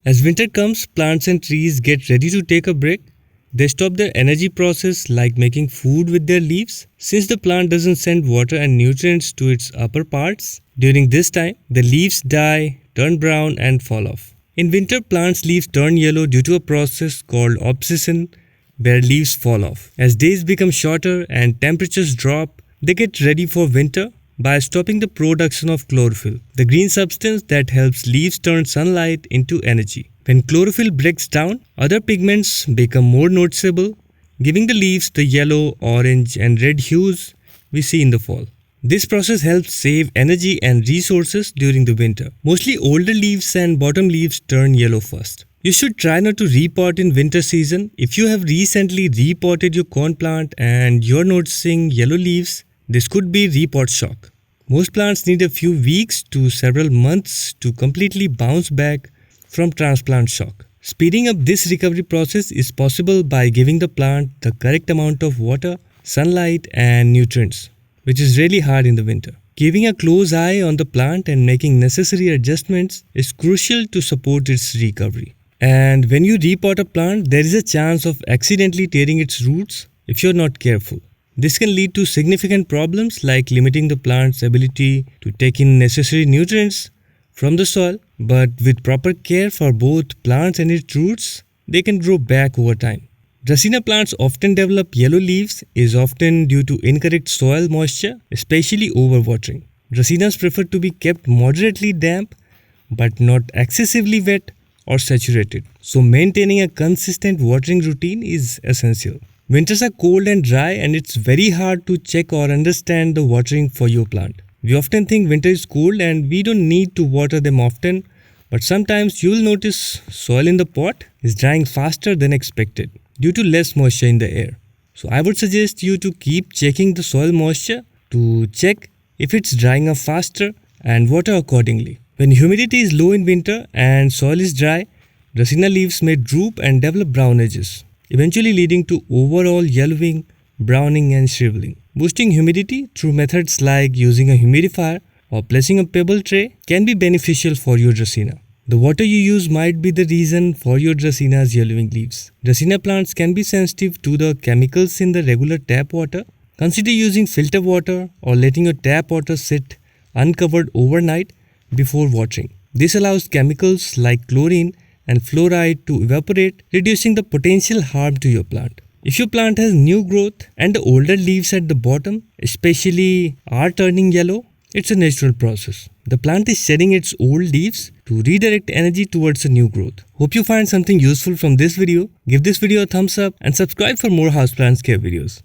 As winter comes, plants and trees get ready to take a break. They stop their energy process like making food with their leaves. Since the plant doesn't send water and nutrients to its upper parts, during this time, the leaves die, turn brown and fall off. In winter, plants' leaves turn yellow due to a process called abscission, where leaves fall off. As days become shorter and temperatures drop, they get ready for winter by stopping the production of chlorophyll, the green substance that helps leaves turn sunlight into energy. When chlorophyll breaks down, other pigments become more noticeable, giving the leaves the yellow, orange, and red hues we see in the fall. This process helps save energy and resources during the winter. Mostly older leaves and bottom leaves turn yellow first. You should try not to repot in winter season. If you have recently repotted your corn plant and you're noticing yellow leaves, this could be repot shock. Most plants need a few weeks to several months to completely bounce back from transplant shock. Speeding up this recovery process is possible by giving the plant the correct amount of water, sunlight, and nutrients, which is really hard in the winter. Keeping a close eye on the plant and making necessary adjustments is crucial to support its recovery. And when you repot a plant, there is a chance of accidentally tearing its roots if you're not careful. This can lead to significant problems like limiting the plant's ability to take in necessary nutrients from the soil, but with proper care for both plants and its roots, they can grow back over time. Dracaena plants often develop yellow leaves is often due to incorrect soil moisture, especially overwatering. Dracaenas prefer to be kept moderately damp but not excessively wet or saturated. So maintaining a consistent watering routine is essential. Winters are cold and dry and it's very hard to check or understand the watering for your plant. We often think winter is cold and we don't need to water them often, but sometimes you'll notice soil in the pot is drying faster than expected due to less moisture in the air. So I would suggest you to keep checking the soil moisture to check if it's drying up faster and water accordingly. When humidity is low in winter and soil is dry, Dracaena leaves may droop and develop brown edges, eventually leading to overall yellowing, browning and shriveling. Boosting humidity through methods like using a humidifier or placing a pebble tray can be beneficial for your Dracaena. The water you use might be the reason for your Dracaena's yellowing leaves. Dracaena plants can be sensitive to the chemicals in the regular tap water. Consider using filter water or letting your tap water sit uncovered overnight before watering. This allows chemicals like chlorine and fluoride to evaporate, reducing the potential harm to your plant. If your plant has new growth and the older leaves at the bottom, especially, are turning yellow, it's a natural process. The plant is shedding its old leaves to redirect energy towards a new growth. Hope you find something useful from this video. Give this video a thumbs up and subscribe for more houseplant care videos.